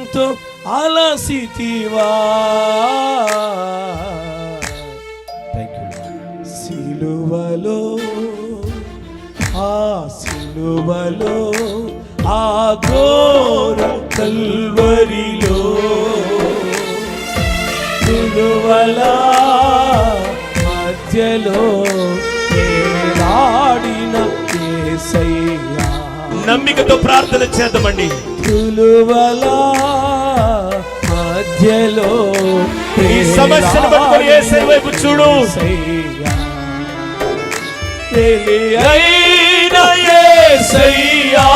ఎంతో అలసితివా. సిలువలో ఆ సిలువలో ఆ ఘోర కల్వరిలో సిలువల మధ్యలో వేలాడిన యేసయ్యా. నమ్మికతో ప్రార్థన చేద్దామండి. సిలువల మధ్యలో ఈ సమస్యను పట్టుకొని యేసయ్య వైపు చూడు. బలియైన యేసయ్యా,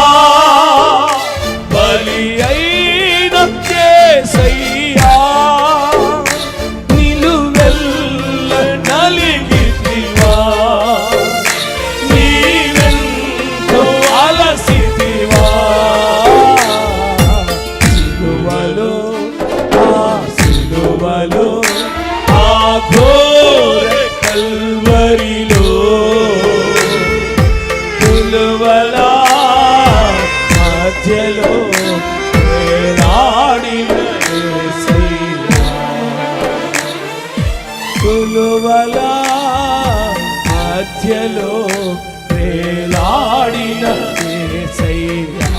బలియైన యేసయ్యా, నిలువెల్ల నలిగితివా, నీవెంతో అలసితివా. సిలువలో ఆ సిలువలో ఆ ఘోర కల్వరిలో సిలువల మధ్యలో వేలాడిన యేసయ్యా, సిలువల మధ్యలో వేలాడిన యేసయ్యా.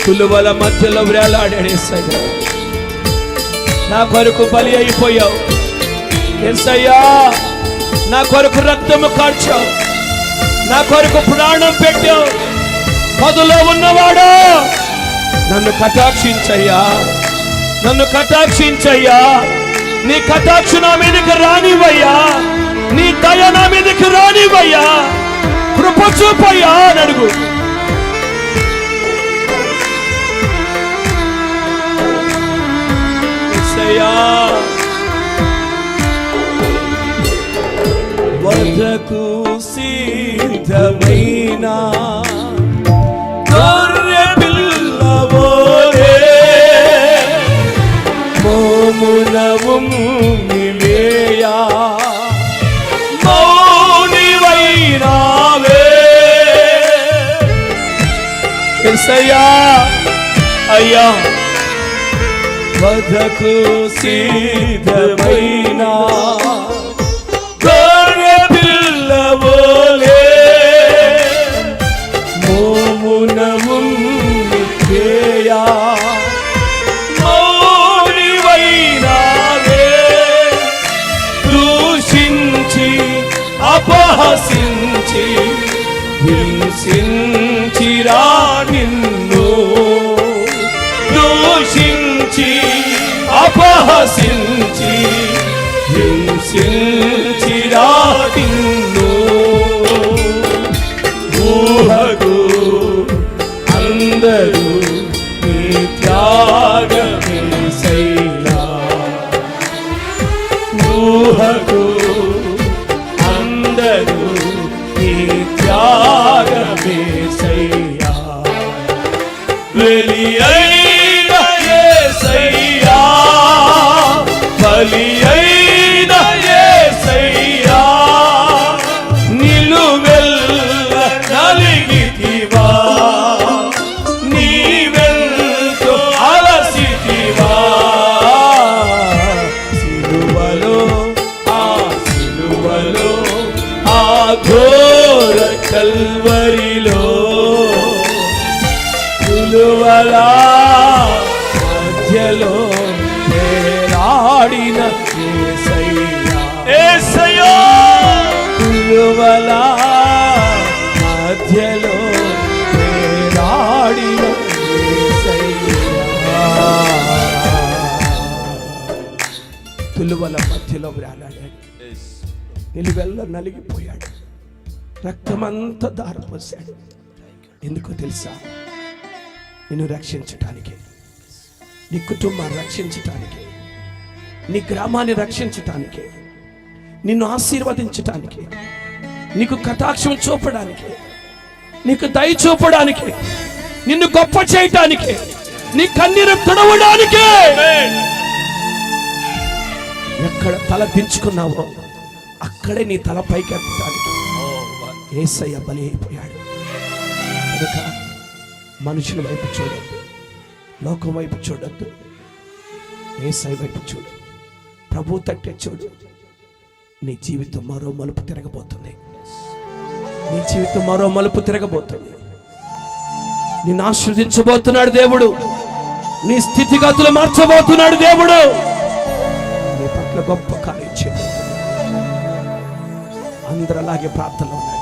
సిలువల మధ్యలో వేలాడాడు యేసయ్యా. నా కొరకు బలి అయిపోయావు యేసయ్యా, నా కొరకు రక్తము కార్చావు, నా కొరకు ప్రాణం పెట్టావు. పదులో ఉన్నవాడు నన్ను కటాక్షించయ్యా, నన్ను కటాక్షించయ్యా. నీ కటాక్ష నా మీదకి రానివయ్యా, నీ దయ నా మీదకి రానివయ్యా, కృప చూపయ్యా అని అడుగు. వదకు సిద్ధమైన గొర్రె పిల్లవోలే మోమున ఉమ్మివేయా, మౌనివైనావే యేసయ్యా. అయ్యా వదకు సిద్ధమైన గొర్రె పిల్లవోలే మోమున ఉమ్మివేయా, మౌనివైనావే. దూషించి అపహసించి హింసించిరా నిన్ను, దూషించి అపహసించి హింసించిరా నిన్ను. ఊహకు అందరూ నీ త్యాగమేసయ్యా, ఊహకు అందరూ నీ త్యాగమేసయ్యా. బలియైన యేసయ్యా, బలియైన యేసయ్యా, నిలువెల్ల నలిగితివా, నీవెంతో అలసితివా. సిలువలో ఆ సిలువలో ఆ ఘోర కల్వరిలో సిలువల మధ్యలో వేలాడిన యేసయ్యా, యేసయ్యా. సిలువల మధ్యలో వేలాడిన యేసయ్యా. సిలువల మధ్యలో వేలాడాడు, నిలువెల్ల నలిగిపోయాడు, రక్తమంతా దారపోసాడు. ఎందుకో తెలుసా? నిన్ను రక్షించటానికి, నీ కుటుంబాన్ని రక్షించటానికి, నీ గ్రామాన్ని రక్షించటానికి, నిన్ను ఆశీర్వదించటానికి, నీకు కటాక్షం చూపడానికి, నీకు దయ చూపడానికి, నిన్ను గొప్ప చేయటానికి, నీ కన్నీరు తుడవడానికి. ఎక్కడ తల దించుకున్నావో అక్కడే నీ తల పైకెత్తడానికి యేసయ్య బలి అయిపోయాడు. కనుక మనుషుల వైపు చూడొద్దు, లోకం వైపు చూడొద్దు, యేసయ్య వైపు చూడు, ప్రభు తట్టే చూడు. నీ జీవితం మరో మలుపు తిరగబోతుంది. నీ జీవితం మరో మలుపు తిరగబోతుంది. నిన్ను ఆశీర్వదించబోతున్నాడు దేవుడు. నీ స్థితిగతులు మార్చబోతున్నాడు దేవుడు. నీ పట్ల గొప్ప కార్యం చేయబోతున్నాడు. అందరూ అలాగే ప్రార్థనలో ఉన్నారు.